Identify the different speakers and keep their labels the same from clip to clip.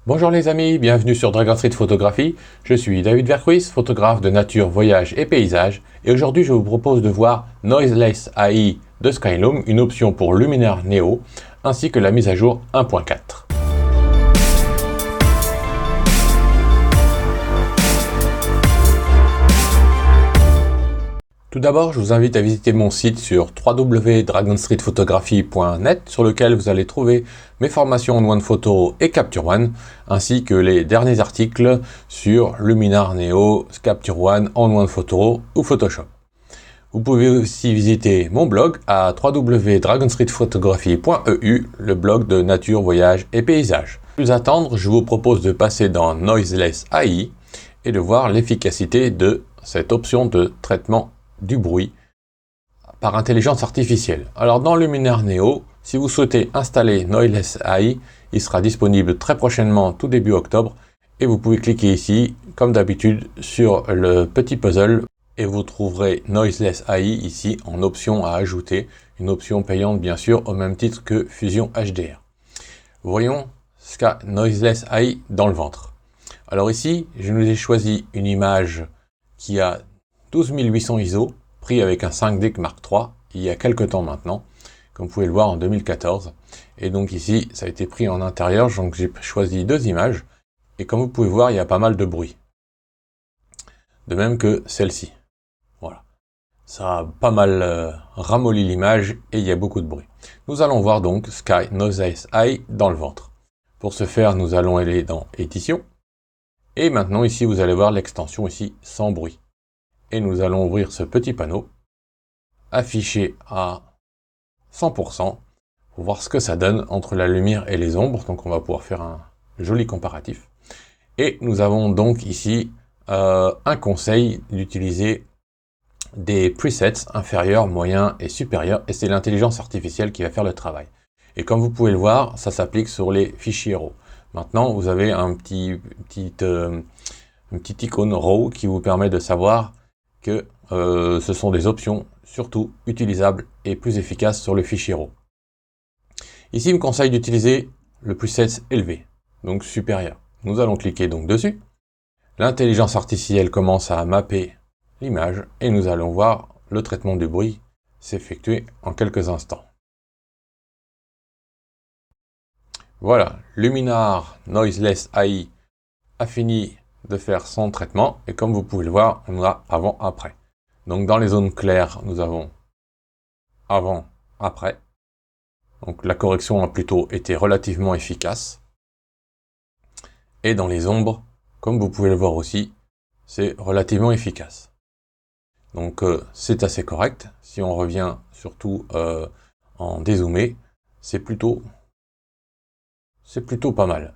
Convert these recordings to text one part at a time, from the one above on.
Speaker 1: Bonjour les amis, bienvenue sur Dragon Street Photographie. Je suis David Vercruis, photographe de nature, voyage et paysage. Et aujourd'hui, je vous propose de voir Noiseless AI de Skylum, une option pour Luminar Neo, ainsi que la mise à jour 1.4. Tout d'abord, je vous invite à visiter mon site sur www.dragonstreetphotography.net sur lequel vous allez trouver mes formations en One Photo et Capture One, ainsi que les derniers articles sur Luminar Neo, Capture One en One Photo ou Photoshop. Vous pouvez aussi visiter mon blog à www.dragonstreetphotography.eu, le blog de nature, voyage et paysage. Sans plus attendre, je vous propose de passer dans Noiseless AI et de voir l'efficacité de cette option de traitement du bruit par intelligence artificielle. Alors dans Luminar Neo, si vous souhaitez installer Noiseless AI, il sera disponible très prochainement, tout début octobre, et vous pouvez cliquer ici, comme d'habitude, sur le petit puzzle, et vous trouverez Noiseless AI ici en option à ajouter, une option payante bien sûr, au même titre que Fusion HDR. Voyons ce qu'a Noiseless AI dans le ventre. Alors ici, je nous ai choisi une image qui a 12800 ISO, pris avec un 5D Mark III, il y a quelques temps maintenant, comme vous pouvez le voir en 2014. Et donc ici, ça a été pris en intérieur, donc j'ai choisi deux images, et comme vous pouvez voir, il y a pas mal de bruit. De même que celle-ci. Voilà. Ça a pas mal ramolli l'image, et il y a beaucoup de bruit. Nous allons voir donc Sky Noiseless AI dans le ventre. Pour ce faire, nous allons aller dans Édition, et maintenant ici, vous allez voir l'extension ici, sans bruit. Et nous allons ouvrir ce petit panneau, affiché à 100%, pour voir ce que ça donne entre la lumière et les ombres. Donc on va pouvoir faire un joli comparatif. Et nous avons donc ici un conseil d'utiliser des presets inférieurs, moyens et supérieurs. Et c'est l'intelligence artificielle qui va faire le travail. Et comme vous pouvez le voir, ça s'applique sur les fichiers RAW. Maintenant, vous avez une petite icône RAW qui vous permet de savoir que ce sont des options surtout utilisables et plus efficaces sur le fichier RAW. Ici, il me conseille d'utiliser le preset élevé, donc supérieur. Nous allons cliquer donc dessus. L'intelligence artificielle commence à mapper l'image et nous allons voir le traitement du bruit s'effectuer en quelques instants. Voilà, Luminar Noiseless AI a fini de faire son traitement, et comme vous pouvez le voir, on a avant-après. Donc dans les zones claires, nous avons avant-après. Donc la correction a plutôt été relativement efficace. Et dans les ombres, comme vous pouvez le voir aussi, c'est relativement efficace. Donc c'est assez correct. Si on revient surtout en dézoomé, c'est plutôt pas mal.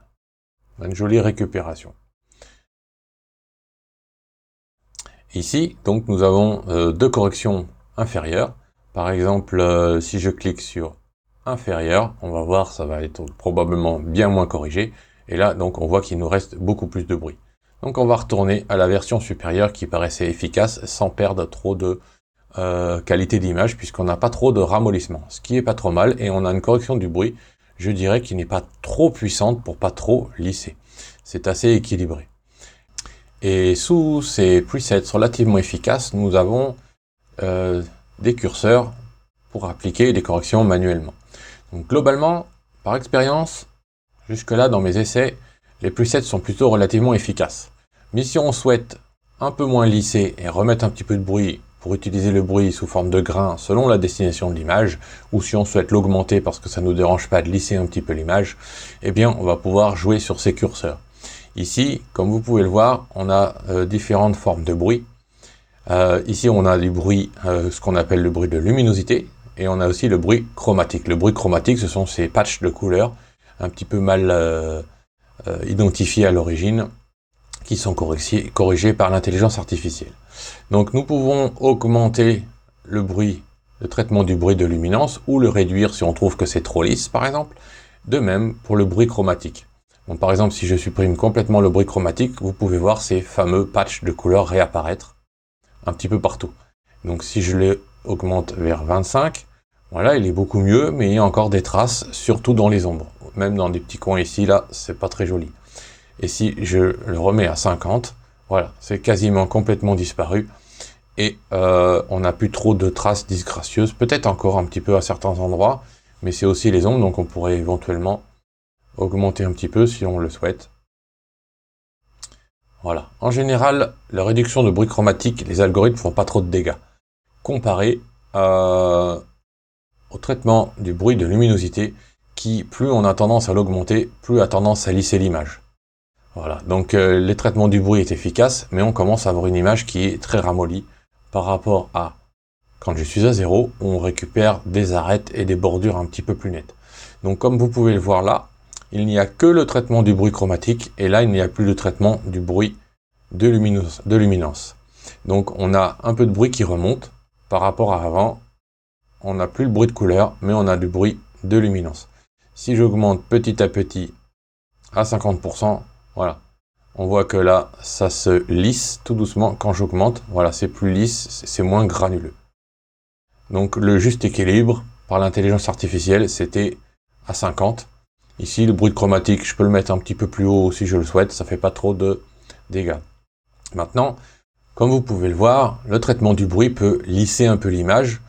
Speaker 1: Une jolie récupération. Ici, donc, nous avons deux corrections inférieures. Par exemple, si je clique sur inférieur, on va voir, ça va être probablement bien moins corrigé. Et là, donc, on voit qu'il nous reste beaucoup plus de bruit. Donc, on va retourner à la version supérieure qui paraissait efficace sans perdre trop de qualité d'image, puisqu'on n'a pas trop de ramollissement, ce qui est pas trop mal. Et on a une correction du bruit, je dirais, qui n'est pas trop puissante pour pas trop lisser. C'est assez équilibré. Et sous ces presets relativement efficaces, nous avons des curseurs pour appliquer des corrections manuellement. Donc globalement, par expérience, jusque-là dans mes essais, les presets sont plutôt relativement efficaces. Mais si on souhaite un peu moins lisser et remettre un petit peu de bruit pour utiliser le bruit sous forme de grains selon la destination de l'image, ou si on souhaite l'augmenter parce que ça ne nous dérange pas de lisser un petit peu l'image, eh bien on va pouvoir jouer sur ces curseurs. Ici, comme vous pouvez le voir, on a différentes formes de bruit. Ici, on a du bruit, ce qu'on appelle le bruit de luminosité, et on a aussi le bruit chromatique. Le bruit chromatique, ce sont ces patchs de couleurs, un petit peu mal identifiés à l'origine, qui sont corrigés par l'intelligence artificielle. Donc, nous pouvons augmenter le traitement du bruit de luminance, ou le réduire si on trouve que c'est trop lisse, par exemple. De même pour le bruit chromatique. Donc, par exemple, si je supprime complètement le bruit chromatique, vous pouvez voir ces fameux patchs de couleurs réapparaître un petit peu partout. Donc si je les augmente vers 25, Voilà, il est beaucoup mieux, mais il y a encore des traces, surtout dans les ombres. Même dans des petits coins ici, là, c'est pas très joli. Et si je le remets à 50, voilà, c'est quasiment complètement disparu. Et on n'a plus trop de traces disgracieuses, peut-être encore un petit peu à certains endroits, mais c'est aussi les ombres, donc on pourrait éventuellement augmenter un petit peu si on le souhaite. Voilà. En général, la réduction de bruit chromatique, les algorithmes font pas trop de dégâts. Comparé au traitement du bruit de luminosité, qui, plus on a tendance à l'augmenter, plus a tendance à lisser l'image. Voilà. Donc les traitements du bruit est efficace, mais on commence à avoir une image qui est très ramollie par rapport à quand je suis à 0, où on récupère des arêtes et des bordures un petit peu plus nettes. Donc comme vous pouvez le voir là, il n'y a que le traitement du bruit chromatique, et là il n'y a plus de traitement du bruit de luminance. Donc on a un peu de bruit qui remonte par rapport à avant. On n'a plus le bruit de couleur, mais on a du bruit de luminance. Si j'augmente petit à petit à 50%, voilà. On voit que là, ça se lisse tout doucement quand j'augmente. Voilà, c'est plus lisse, c'est moins granuleux. Donc le juste équilibre par l'intelligence artificielle, c'était à 50. Ici, le bruit de chromatique, je peux le mettre un petit peu plus haut si je le souhaite, ça fait pas trop de dégâts. Maintenant, comme vous pouvez le voir, le traitement du bruit peut lisser un peu l'image,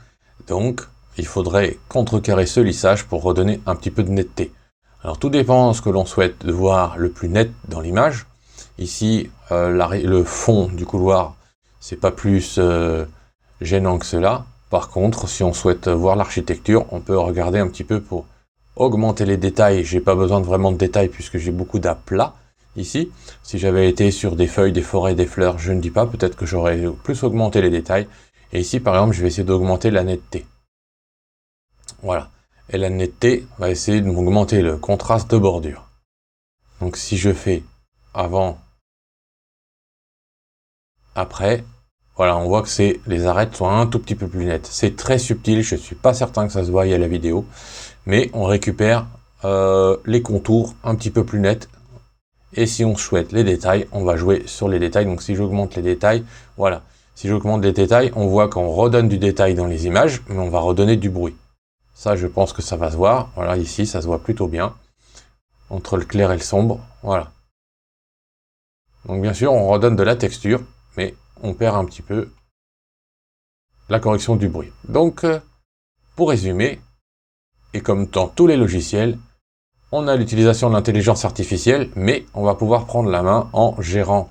Speaker 1: donc il faudrait contrecarrer ce lissage pour redonner un petit peu de netteté. Alors tout dépend de ce que l'on souhaite de voir le plus net dans l'image. Ici, le fond du couloir, c'est pas plus gênant que cela. Par contre, si on souhaite voir l'architecture, on peut regarder un petit peu pour augmenter les détails. J'ai pas besoin de vraiment de détails puisque j'ai beaucoup d'aplats ici. Si j'avais été sur des feuilles, des forêts, des fleurs, je ne dis pas, peut-être que j'aurais plus augmenté les détails. Et ici, par exemple, je vais essayer d'augmenter la netteté. Voilà. Et la netteté va essayer de m'augmenter le contraste de bordure. Donc si je fais avant, après, voilà, on voit que les arêtes sont un tout petit peu plus nettes. C'est très subtil, je ne suis pas certain que ça se voie à la vidéo, mais on récupère les contours un petit peu plus nets. Et si on souhaite les détails, on va jouer sur les détails. Donc si j'augmente les détails, voilà. Si j'augmente les détails, on voit qu'on redonne du détail dans les images, mais on va redonner du bruit. Ça, je pense que ça va se voir. Voilà, ici, ça se voit plutôt bien. Entre le clair et le sombre, voilà. Donc bien sûr, on redonne de la texture, mais on perd un petit peu la correction du bruit. Donc, pour résumer, et comme dans tous les logiciels, on a l'utilisation de l'intelligence artificielle, mais on va pouvoir prendre la main en gérant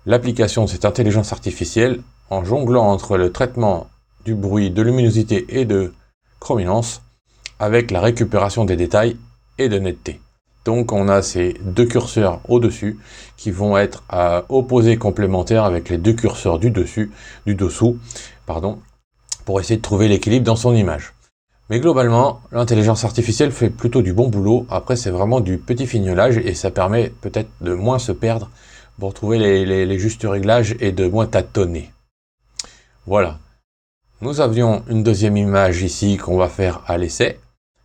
Speaker 1: l'application de cette intelligence artificielle, en jonglant entre le traitement du bruit, de luminosité et de chrominance, avec la récupération des détails et de netteté. Donc on a ces deux curseurs au-dessus qui vont être à opposés complémentaires avec les deux curseurs du dessous, pour essayer de trouver l'équilibre dans son image. Mais globalement, l'intelligence artificielle fait plutôt du bon boulot. Après, c'est vraiment du petit fignolage et ça permet peut-être de moins se perdre pour trouver les justes réglages et de moins tâtonner. Voilà. Nous avions une deuxième image ici qu'on va faire à l'essai,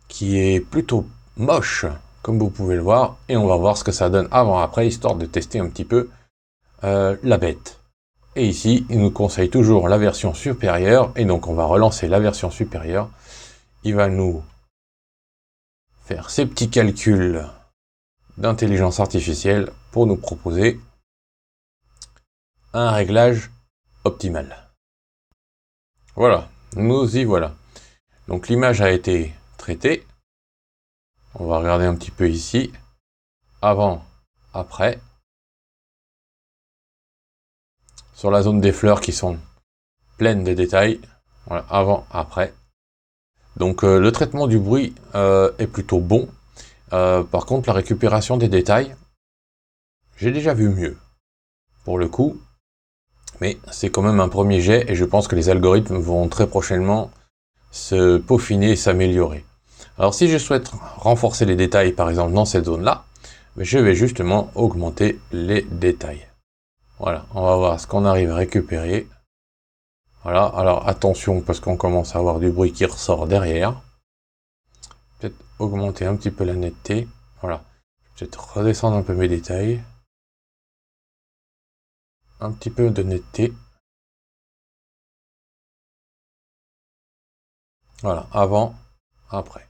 Speaker 1: qui est plutôt moche, comme vous pouvez le voir, et on va voir ce que ça donne avant-après, histoire de tester un petit peu la bête. Et ici, il nous conseille toujours la version supérieure, et donc on va relancer la version supérieure. Il va nous faire ses petits calculs d'intelligence artificielle pour nous proposer un réglage optimal. Voilà, nous y voilà. Donc l'image a été traitée. On va regarder un petit peu ici. Avant, après. Sur la zone des fleurs qui sont pleines de détails. Voilà, avant, après. Donc le traitement du bruit est plutôt bon. Par contre, la récupération des détails, j'ai déjà vu mieux. Pour le coup, mais c'est quand même un premier jet et je pense que les algorithmes vont très prochainement se peaufiner et s'améliorer. Alors si je souhaite renforcer les détails par exemple dans cette zone-là, je vais justement augmenter les détails. Voilà, on va voir ce qu'on arrive à récupérer. Voilà, alors attention parce qu'on commence à avoir du bruit qui ressort derrière. Peut-être augmenter un petit peu la netteté. Voilà, peut-être redescendre un peu mes détails. Un petit peu de netteté. Voilà, avant, après.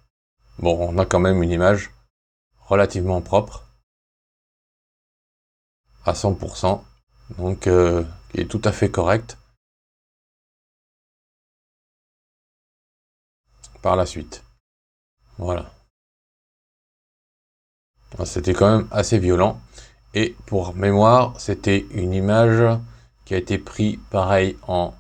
Speaker 1: Bon, on a quand même une image relativement propre, à 100%, donc qui est tout à fait correcte par la suite. Voilà. C'était quand même assez violent. Et pour mémoire, c'était une image qui a été prise pareil en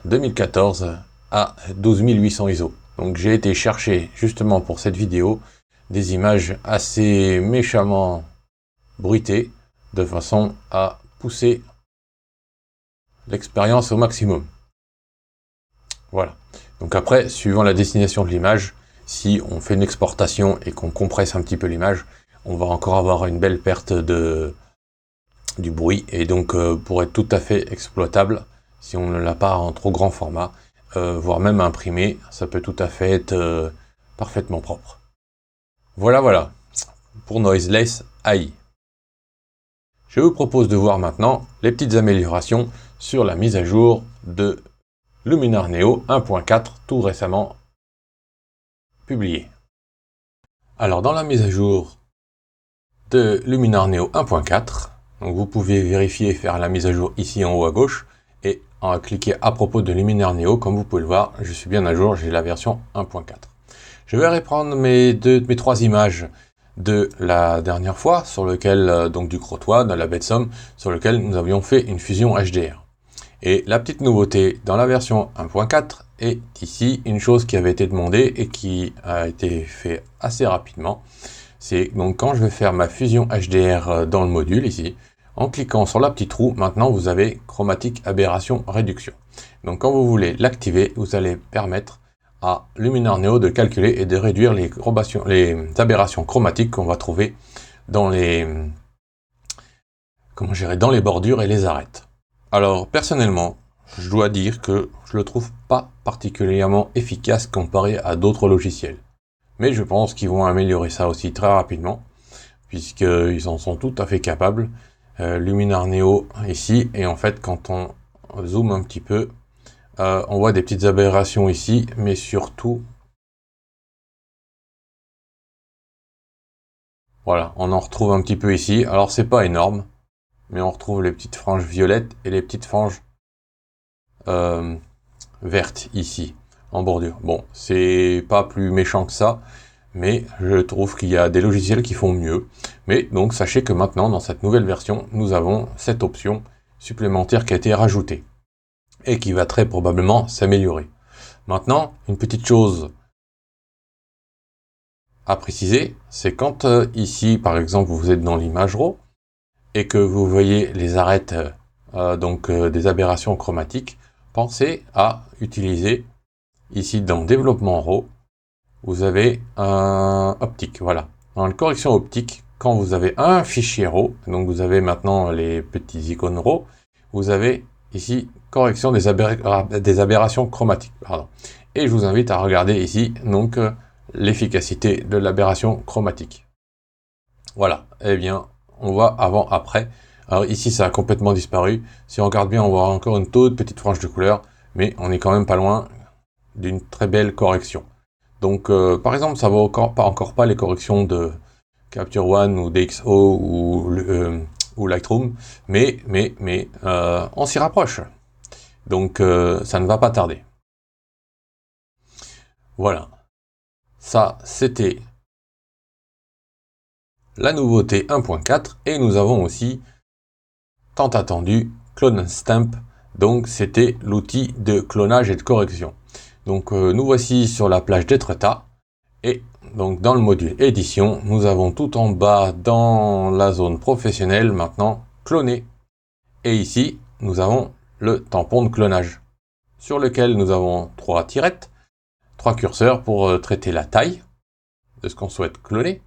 Speaker 1: 2014 à 12800 ISO. Donc j'ai été chercher justement pour cette vidéo des images assez méchamment bruitées de façon à pousser l'expérience au maximum. Voilà. Donc après, suivant la destination de l'image, si on fait une exportation et qu'on compresse un petit peu l'image, on va encore avoir une belle perte du bruit. Et donc pour être tout à fait exploitable, si on ne l'a pas en trop grand format, voire même imprimé, ça peut tout à fait être parfaitement propre. Voilà pour Noiseless AI. Je vous propose de voir maintenant les petites améliorations sur la mise à jour de Luminar Neo 1.4 tout récemment publié. Alors dans la mise à jour de Luminar Neo 1.4, donc vous pouvez vérifier et faire la mise à jour ici en haut à gauche et en cliquer à propos de Luminar Neo, comme vous pouvez le voir, je suis bien à jour, j'ai la version 1.4. Je vais reprendre mes trois images de la dernière fois sur lequel donc du Crotoy, dans la baie de Somme, sur lequel nous avions fait une fusion HDR. Et la petite nouveauté dans la version 1.4 est ici une chose qui avait été demandée et qui a été fait assez rapidement. C'est donc quand je vais faire ma fusion HDR dans le module ici, en cliquant sur la petite roue, maintenant vous avez chromatique aberration réduction. Donc quand vous voulez l'activer, vous allez permettre à Luminar Neo de calculer et de réduire les aberrations chromatiques qu'on va trouver dans les dans les bordures et les arêtes. Alors personnellement, je dois dire que je le trouve pas particulièrement efficace comparé à d'autres logiciels. Mais je pense qu'ils vont améliorer ça aussi très rapidement, puisqu'ils en sont tout à fait capables. Luminar Neo ici, et en fait quand on zoome un petit peu, on voit des petites aberrations ici, mais surtout, voilà, on en retrouve un petit peu ici. Alors c'est pas énorme, mais on retrouve les petites franges violettes et les petites franges vertes ici, en bordure. Bon, c'est pas plus méchant que ça, mais je trouve qu'il y a des logiciels qui font mieux. Mais donc sachez que maintenant, dans cette nouvelle version, nous avons cette option supplémentaire qui a été rajoutée et qui va très probablement s'améliorer. Maintenant, une petite chose à préciser, c'est quand ici, par exemple, vous êtes dans l'image RAW et que vous voyez les arêtes des aberrations chromatiques, pensez à utiliser ici dans développement RAW, vous avez un optique, voilà. Dans la correction optique, quand vous avez un fichier RAW, donc vous avez maintenant les petits icônes RAW, vous avez ici correction des aberrations chromatiques, pardon. Et je vous invite à regarder ici donc l'efficacité de l'aberration chromatique. Voilà, eh bien, on voit avant-après. Alors ici, ça a complètement disparu. Si on regarde bien, on voit encore une toute petite frange de couleur, mais on est quand même pas loin d'une très belle correction. Donc, par exemple, ça va encore pas les corrections de Capture One ou DxO ou Lightroom, mais on s'y rapproche. Donc, ça ne va pas tarder. Voilà. Ça, c'était la nouveauté 1.4 et nous avons aussi tant attendu Clone Stamp. Donc, c'était l'outil de clonage et de correction. Donc, nous voici sur la plage d'Étretat. Et donc dans le module édition, nous avons tout en bas dans la zone professionnelle maintenant cloné. Et ici, nous avons le tampon de clonage sur lequel nous avons trois tirettes, trois curseurs pour traiter la taille de ce qu'on souhaite cloner,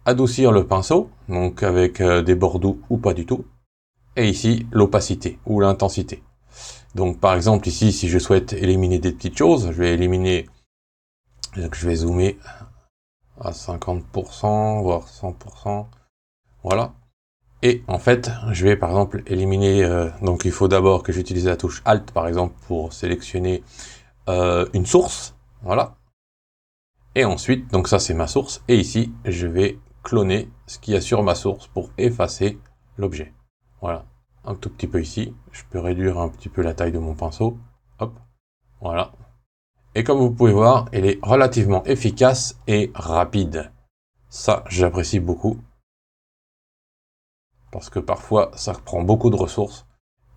Speaker 1: adoucir le pinceau, donc avec des bords doux ou pas du tout, et ici l'opacité ou l'intensité. Donc par exemple ici, si je souhaite éliminer des petites choses, je vais éliminer, donc je vais zoomer à 50%, voire 100%. Voilà. Et en fait, je vais par exemple éliminer, donc il faut d'abord que j'utilise la touche Alt par exemple pour sélectionner une source, voilà. Et ensuite, donc ça c'est ma source, et ici, je vais cloner ce qu'il y a sur ma source pour effacer l'objet. Voilà, un tout petit peu ici, je peux réduire un petit peu la taille de mon pinceau, hop, voilà. Et comme vous pouvez voir, elle est relativement efficace et rapide. Ça, j'apprécie beaucoup. Parce que parfois, ça prend beaucoup de ressources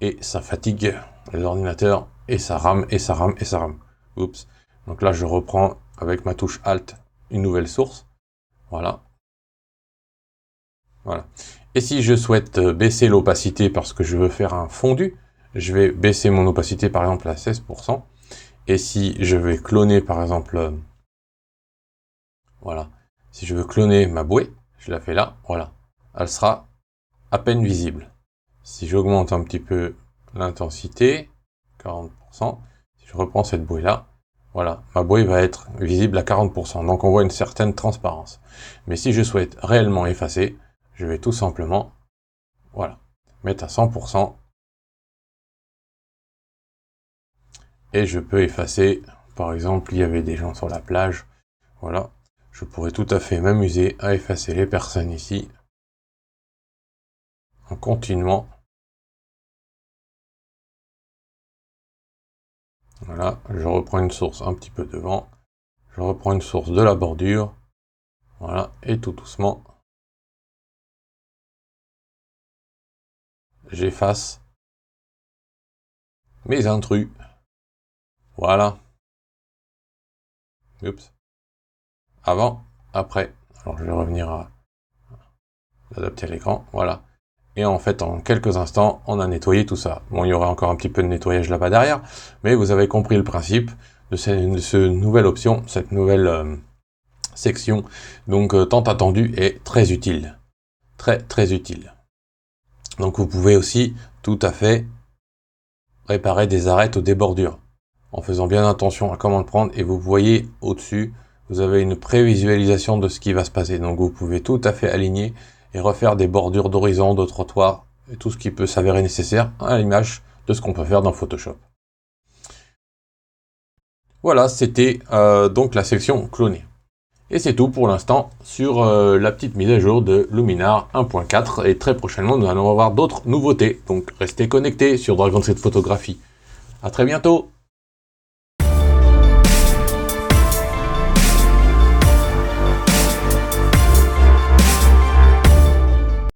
Speaker 1: et ça fatigue l'ordinateur et ça rame et ça rame et ça rame. Oups. Donc là, je reprends avec ma touche Alt une nouvelle source. Voilà. Voilà. Et si je souhaite baisser l'opacité parce que je veux faire un fondu, je vais baisser mon opacité par exemple à 16%. Et si je vais cloner par exemple, voilà, si je veux cloner ma bouée, je la fais là, voilà, elle sera à peine visible. Si j'augmente un petit peu l'intensité, 40%, si je reprends cette bouée là, voilà, ma bouée va être visible à 40%, donc on voit une certaine transparence. Mais si je souhaite réellement effacer, je vais tout simplement, voilà, mettre à 100%, et je peux effacer, par exemple, il y avait des gens sur la plage, voilà, je pourrais tout à fait m'amuser à effacer les personnes ici, en continuant. Voilà, je reprends une source un petit peu devant, je reprends une source de la bordure, voilà, et tout doucement, j'efface mes intrus. Voilà. Oups. Avant, après. Alors je vais revenir à adapter l'écran, voilà. Et en fait, en quelques instants, on a nettoyé tout ça. Bon, il y aura encore un petit peu de nettoyage là-bas derrière, mais vous avez compris le principe de cette nouvelle option, cette nouvelle section, donc tant attendue et très utile. Très, très utile. Donc vous pouvez aussi tout à fait réparer des arêtes ou des bordures, en faisant bien attention à comment le prendre, et vous voyez au-dessus, vous avez une prévisualisation de ce qui va se passer, donc vous pouvez tout à fait aligner et refaire des bordures d'horizon, de trottoir, et tout ce qui peut s'avérer nécessaire à l'image de ce qu'on peut faire dans Photoshop. Voilà, c'était donc la section clonée. Et c'est tout pour l'instant sur la petite mise à jour de Luminar 1.4, et très prochainement nous allons avoir d'autres nouveautés, donc restez connectés sur Dragon 7 Photographie. À très bientôt!